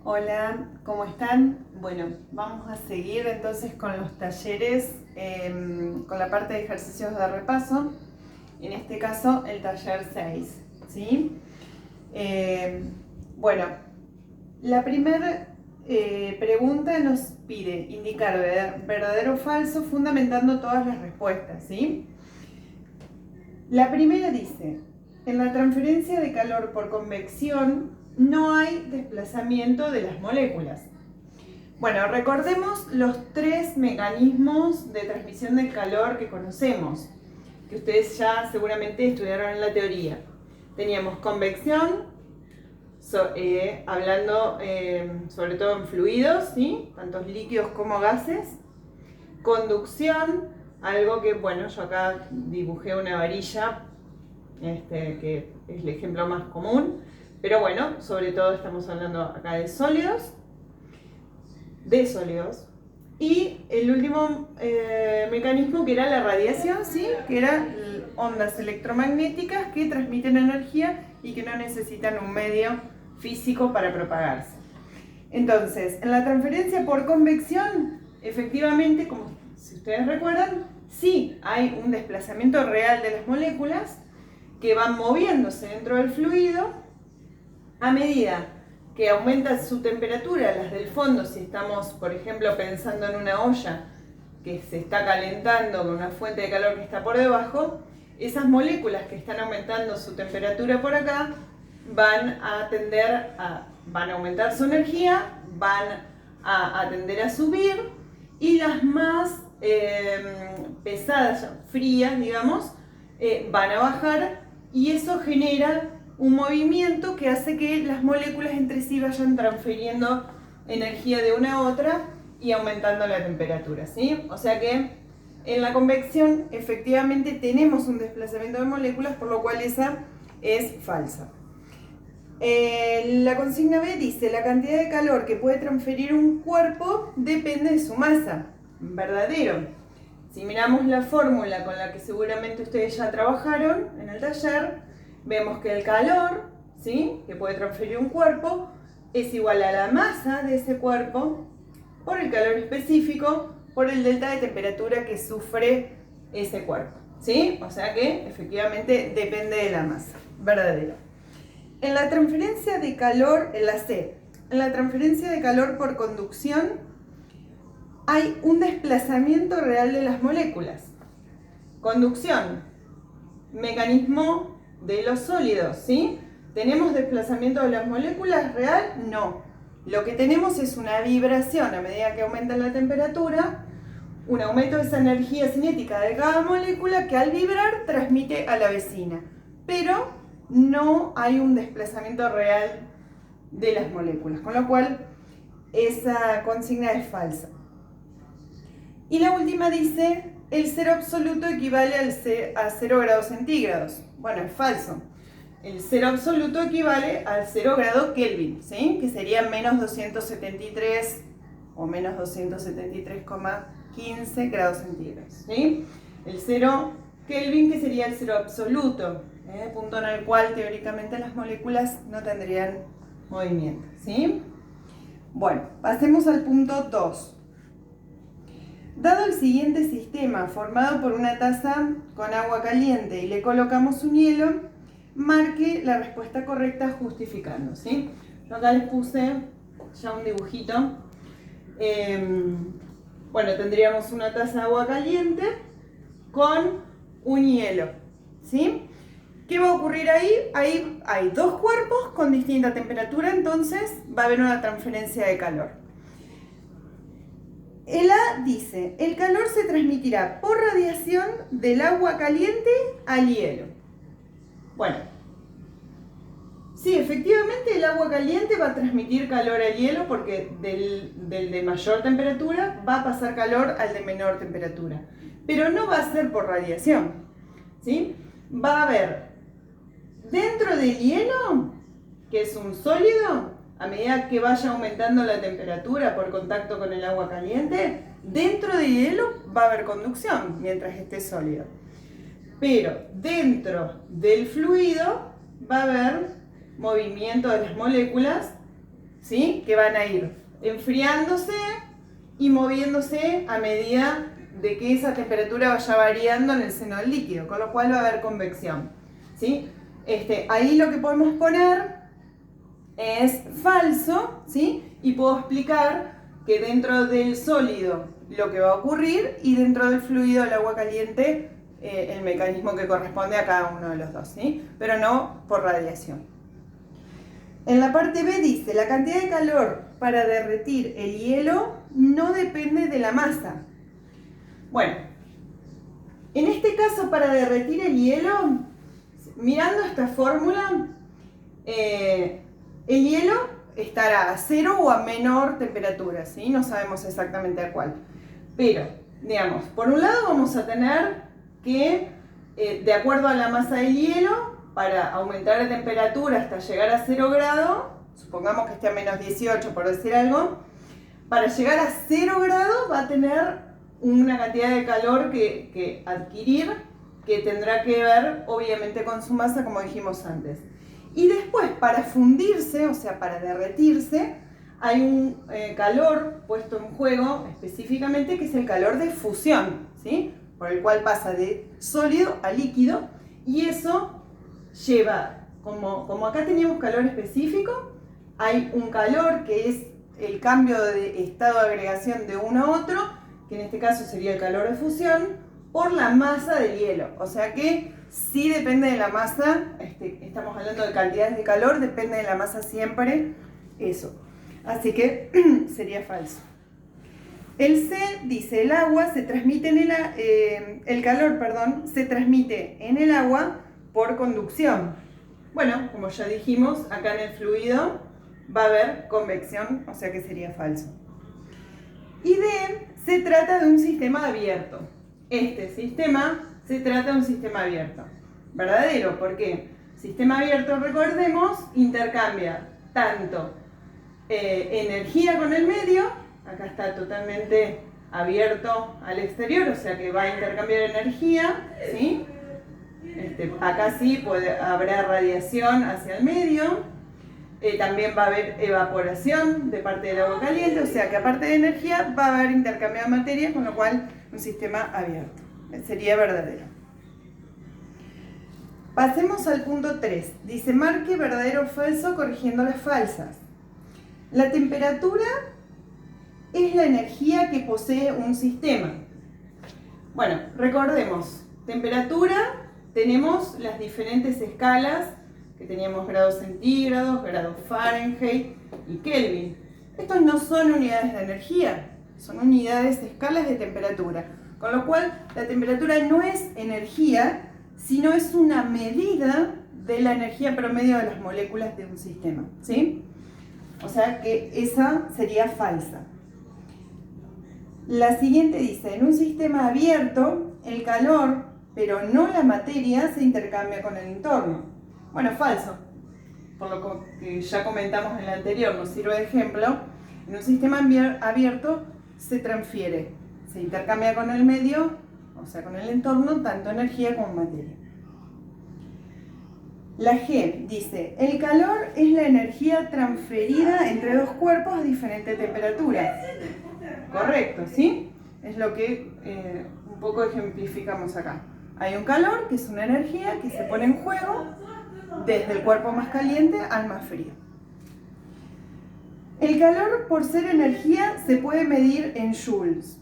Hola, ¿cómo están? Bueno, vamos a seguir entonces con los talleres, con la parte de ejercicios de repaso, en este caso el taller 6, ¿sí? Eh, bueno, la primera pregunta nos pide indicar verdadero o falso fundamentando todas las respuestas, ¿sí? La primera dice, en la transferencia de calor por convección no hay desplazamiento de las moléculas. Bueno, recordemos los tres mecanismos de transmisión del calor que conocemos, que ustedes ya seguramente estudiaron en la teoría. Teníamos convección, hablando sobre todo en fluidos, ¿sí? Tanto líquidos como gases. Conducción, algo que, bueno, yo acá dibujé una varilla, que es el ejemplo más común, pero bueno, sobre todo estamos hablando acá de sólidos. Y el último mecanismo, que era la radiación, ¿sí? Que eran ondas electromagnéticas que transmiten energía y que no necesitan un medio físico para propagarse. Entonces, en la transferencia por convección, efectivamente, como si ustedes recuerdan, sí hay un desplazamiento real de las moléculas que van moviéndose dentro del fluido a medida que aumenta su temperatura, las del fondo, si estamos, por ejemplo, pensando en una olla que se está calentando con una fuente de calor que está por debajo, esas moléculas que están aumentando su temperatura por acá van a aumentar su energía, van a tender a subir, y las más pesadas, frías, digamos, van a bajar, y eso genera un movimiento que hace que las moléculas entre sí vayan transfiriendo energía de una a otra y aumentando la temperatura, ¿sí? O sea que en la convección efectivamente tenemos un desplazamiento de moléculas, por lo cual esa es falsa. La consigna B dice, la cantidad de calor que puede transferir un cuerpo depende de su masa. Verdadero. Si miramos la fórmula con la que seguramente ustedes ya trabajaron en el taller, vemos que el calor, ¿sí?, que puede transferir un cuerpo es igual a la masa de ese cuerpo por el calor específico por el delta de temperatura que sufre ese cuerpo, ¿sí? O sea que efectivamente depende de la masa. Verdadero. En la transferencia de calor, en la C, en la transferencia de calor por conducción hay un desplazamiento real de las moléculas. Conducción, mecanismo de los sólidos, ¿sí? ¿Tenemos desplazamiento de las moléculas real? No. Lo que tenemos es una vibración a medida que aumenta la temperatura, un aumento de esa energía cinética de cada molécula que al vibrar transmite a la vecina. Pero no hay un desplazamiento real de las moléculas, con lo cual esa consigna es falsa. Y la última dice, el cero absoluto equivale a 0 grados centígrados. Bueno, es falso. El cero absoluto equivale al 0 grado Kelvin, ¿sí? Que sería menos 273 o menos 273,15 grados centígrados, ¿sí? El 0 Kelvin, que sería el cero absoluto, punto en el cual teóricamente las moléculas no tendrían movimiento, ¿sí? Bueno, pasemos al punto 2. Dado el siguiente sistema formado por una taza con agua caliente y le colocamos un hielo, marque la respuesta correcta justificando, ¿sí? Yo acá les puse ya un dibujito. Bueno, tendríamos una taza de agua caliente con un hielo, ¿sí? ¿Qué va a ocurrir ahí? Ahí hay dos cuerpos con distinta temperatura, entonces va a haber una transferencia de calor. El A dice, el calor se transmitirá por radiación del agua caliente al hielo. Bueno, sí, efectivamente el agua caliente va a transmitir calor al hielo porque del de mayor temperatura va a pasar calor al de menor temperatura. Pero no va a ser por radiación, ¿sí? Va a haber dentro del hielo, que es un sólido, a medida que vaya aumentando la temperatura por contacto con el agua caliente, dentro del hielo va a haber conducción mientras esté sólido. Pero dentro del fluido va a haber movimiento de las moléculas ¿sí? Que van a ir enfriándose y moviéndose a medida de que esa temperatura vaya variando en el seno del líquido, con lo cual va a haber convección, ¿sí? Ahí lo que podemos poner es falso, ¿sí? Y puedo explicar que dentro del sólido lo que va a ocurrir y dentro del fluido, el agua caliente, el mecanismo que corresponde a cada uno de los dos, ¿sí? Pero no por radiación. En la parte B dice, la cantidad de calor para derretir el hielo no depende de la masa. Bueno, en este caso para derretir el hielo, mirando esta fórmula, el hielo estará a 0 o a menor temperatura, ¿sí? No sabemos exactamente a cuál. Pero, digamos, por un lado vamos a tener que, de acuerdo a la masa del hielo, para aumentar la temperatura hasta llegar a 0 grados, supongamos que esté a menos 18 por decir algo, para llegar a 0 grados va a tener una cantidad de calor que adquirir, que tendrá que ver obviamente con su masa, como dijimos antes. Y después, para fundirse, o sea, para derretirse, hay un calor puesto en juego específicamente, que es el calor de fusión, ¿sí? Por el cual pasa de sólido a líquido, y eso lleva, como acá teníamos calor específico, hay un calor que es el cambio de estado de agregación de uno a otro, que en este caso sería el calor de fusión, por la masa del hielo. O sea que sí depende de la masa, estamos hablando de cantidades de calor, depende de la masa siempre eso. Así que sería falso. El C dice, el agua se transmite el calor, se transmite en el agua por conducción. Bueno, como ya dijimos, acá en el fluido va a haber convección, o sea que sería falso. Y D, se trata de un sistema abierto. Este sistema se trata de un sistema abierto. Verdadero, porque sistema abierto, recordemos, intercambia tanto energía con el medio, acá está totalmente abierto al exterior, o sea que va a intercambiar energía, ¿sí? Acá sí habrá radiación hacia el medio, también va a haber evaporación de parte del agua caliente, o sea que aparte de energía va a haber intercambio de materia, con lo cual un sistema abierto. Sería verdadero. Pasemos al punto 3. Dice, marque verdadero o falso corrigiendo las falsas. La temperatura es la energía que posee un sistema. Bueno, recordemos, temperatura, tenemos las diferentes escalas, que teníamos grados centígrados, grados Fahrenheit y Kelvin. Estos no son unidades de energía, son unidades, escalas de temperatura. Con lo cual, la temperatura no es energía, sino es una medida de la energía promedio de las moléculas de un sistema, ¿sí? O sea que esa sería falsa. La siguiente dice, en un sistema abierto, el calor, pero no la materia, se intercambia con el entorno. Bueno, falso. Por lo que ya comentamos en el anterior, nos sirve de ejemplo. En un sistema abierto se transfiere, se intercambia con el medio, o sea, con el entorno, tanto energía como materia. La G dice, el calor es la energía transferida entre dos cuerpos a diferente temperatura. Correcto, ¿sí? Es lo que un poco ejemplificamos acá. Hay un calor, que es una energía que se pone en juego desde el cuerpo más caliente al más frío. El calor, por ser energía, se puede medir en joules.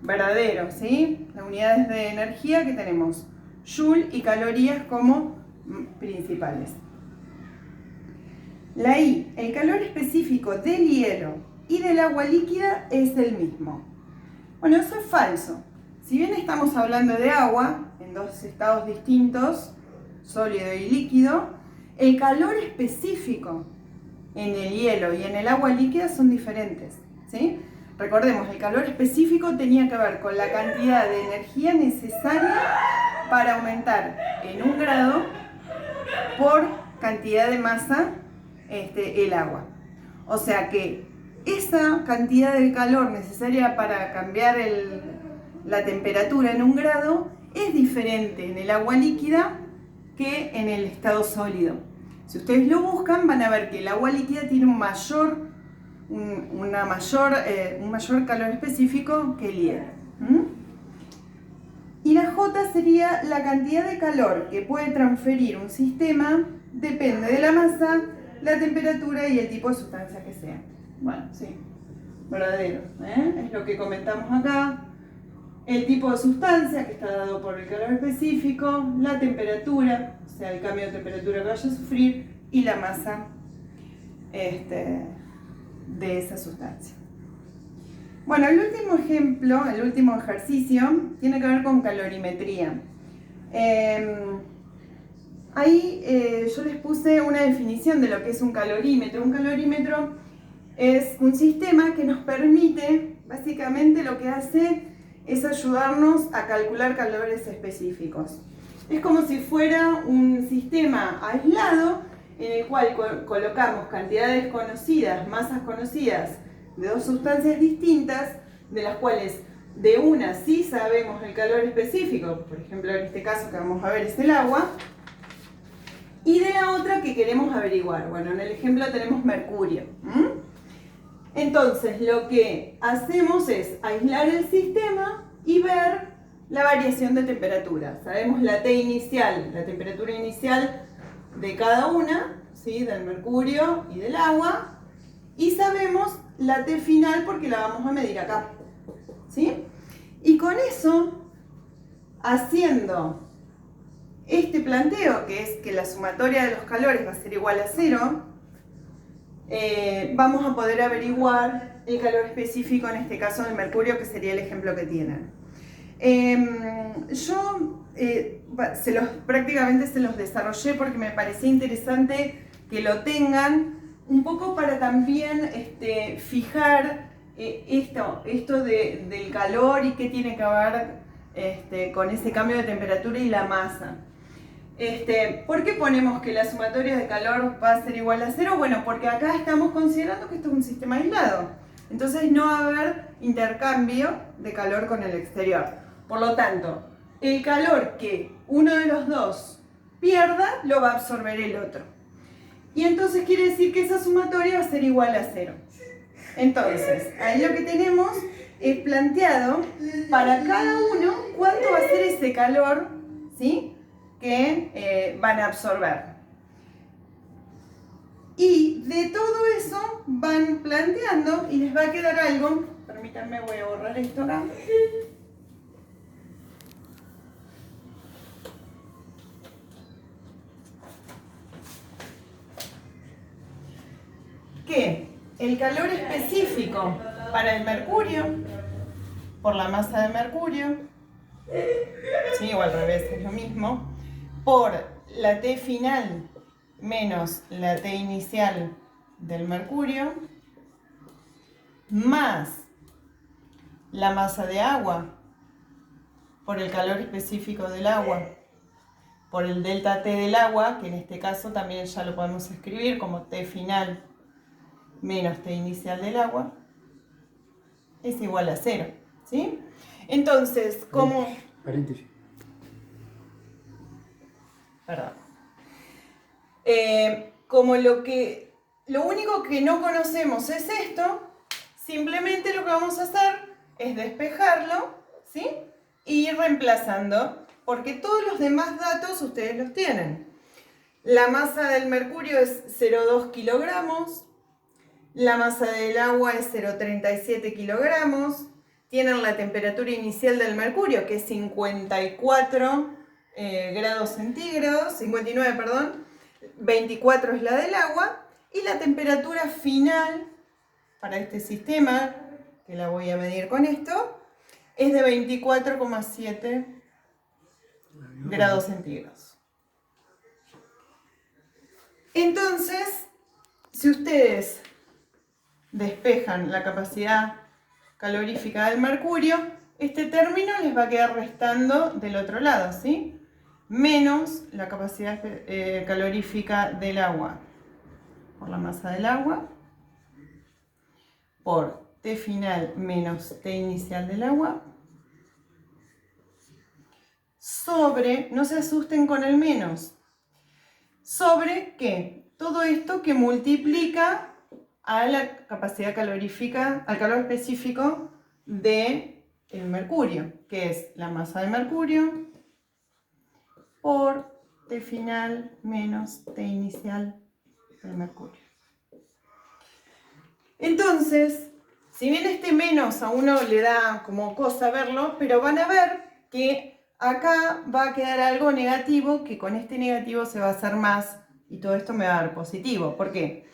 Verdadero, ¿sí? Las unidades de energía que tenemos, joule y calorías como principales. La I, el calor específico del hielo y del agua líquida es el mismo. Bueno, eso es falso. Si bien estamos hablando de agua, en dos estados distintos, sólido y líquido, el calor específico en el hielo y en el agua líquida son diferentes, ¿sí? Recordemos, el calor específico tenía que ver con la cantidad de energía necesaria para aumentar en 1 grado por cantidad de masa el agua. O sea que esa cantidad de calor necesaria para cambiar la temperatura en 1 grado es diferente en el agua líquida que en el estado sólido. Si ustedes lo buscan, van a ver que el agua líquida tiene un mayor calor específico que el hielo. Y la J sería la cantidad de calor que puede transferir un sistema, depende de la masa, la temperatura y el tipo de sustancia que sea. Bueno, sí, verdadero, es lo que comentamos acá. El tipo de sustancia que está dado por el calor específico, la temperatura, o sea, el cambio de temperatura que vaya a sufrir, y la masa de esa sustancia. Bueno, el último ejemplo, el último ejercicio, tiene que ver con calorimetría. Ahí yo les puse una definición de lo que es un calorímetro. Un calorímetro es un sistema que nos permite, básicamente lo que hace es ayudarnos a calcular calores específicos. Es como si fuera un sistema aislado en el cual colocamos cantidades conocidas, masas conocidas de dos sustancias distintas, de las cuales de una sí sabemos el calor específico, por ejemplo en este caso que vamos a ver es el agua, y de la otra que queremos averiguar. Bueno, en el ejemplo tenemos mercurio. Entonces lo que hacemos es aislar el sistema y ver la variación de temperatura. Sabemos la T inicial, la temperatura inicial de cada una, ¿sí? Del mercurio y del agua, y sabemos la T final porque la vamos a medir acá, ¿sí? Y con eso, haciendo este planteo, que es que la sumatoria de los calores va a ser igual a 0, vamos a poder averiguar el calor específico, en este caso del mercurio, que sería el ejemplo que tienen. Yo prácticamente se los desarrollé porque me parecía interesante que lo tengan, un poco para también fijar esto del calor y qué tiene que ver con ese cambio de temperatura y la masa. ¿Por qué ponemos que la sumatoria de calor va a ser igual a 0? Bueno, porque acá estamos considerando que esto es un sistema aislado. Entonces no va a haber intercambio de calor con el exterior. Por lo tanto, el calor que uno de los dos pierda, lo va a absorber el otro. Y entonces quiere decir que esa sumatoria va a ser igual a 0. Entonces, ahí lo que tenemos es planteado para cada uno cuánto va a ser ese calor, ¿sí?, que van a absorber. Y de todo eso van planteando y les va a quedar algo. Permítanme, voy a borrar esto acá. Que el calor específico para el mercurio, por la masa de mercurio, ¿sí?, o al revés, es lo mismo, por la T final menos la T inicial del mercurio, más la masa de agua, por el calor específico del agua, por el delta T del agua, que en este caso también ya lo podemos escribir como T final menos T inicial del agua, es igual a 0, ¿sí? Entonces, como... Paréntesis. Perdón. Como lo único que no conocemos es esto, simplemente lo que vamos a hacer es despejarlo, ¿sí?, y ir reemplazando, porque todos los demás datos ustedes los tienen. La masa del mercurio es 0,2 kilogramos, la masa del agua es 0,37 kilogramos, tienen la temperatura inicial del mercurio, que es 54 grados centígrados, 59, perdón, 24 es la del agua, y la temperatura final para este sistema, que la voy a medir con esto, es de 24,7 grados centígrados. Entonces, si ustedes despejan la capacidad calorífica del mercurio, este término les va a quedar restando del otro lado, ¿sí?, menos la capacidad calorífica del agua por la masa del agua, por T final menos T inicial del agua, sobre, no se asusten con el menos, sobre ¿qué? todo esto que multiplica a la capacidad calorífica, al calor específico del mercurio, que es la masa de mercurio por T final menos T inicial del mercurio. Entonces, si bien este menos a uno le da como cosa verlo, pero van a ver que acá va a quedar algo negativo, que con este negativo se va a hacer más y todo esto me va a dar positivo. ¿Por qué?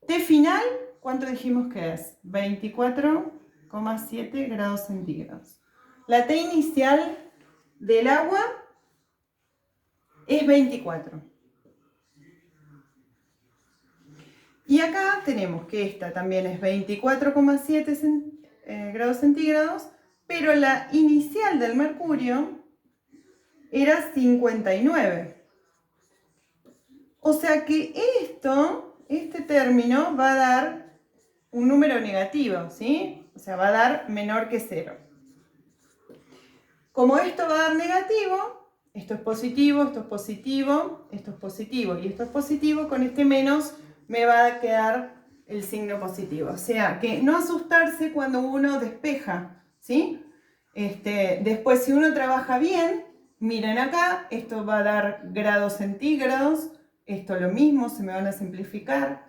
T final, ¿cuánto dijimos que es? 24,7 grados centígrados. La T inicial del agua es 24. Y acá tenemos que esta también es 24,7 grados centígrados, pero la inicial del mercurio era 59. O sea que este término va a dar un número negativo, ¿sí? O sea, va a dar menor que 0. Como esto va a dar negativo, esto es positivo, esto es positivo, esto es positivo y esto es positivo, con este menos me va a quedar el signo positivo. O sea, que no asustarse cuando uno despeja, ¿sí? Después, si uno trabaja bien, miren acá, esto va a dar grados centígrados, esto lo mismo, se me van a simplificar.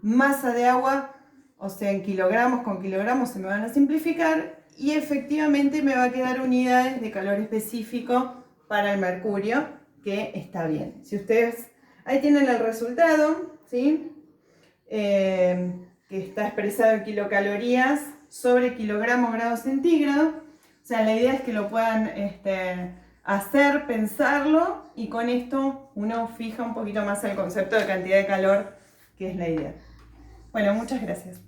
Masa de agua, o sea, en kilogramos con kilogramos se me van a simplificar y efectivamente me va a quedar unidades de calor específico para el mercurio, que está bien. Si ustedes, ahí tienen el resultado, ¿sí? Que está expresado en kilocalorías sobre kilogramos grados centígrados. O sea, la idea es que lo puedan hacer, pensarlo, y con esto uno fija un poquito más el concepto de cantidad de calor, que es la idea. Bueno, muchas gracias.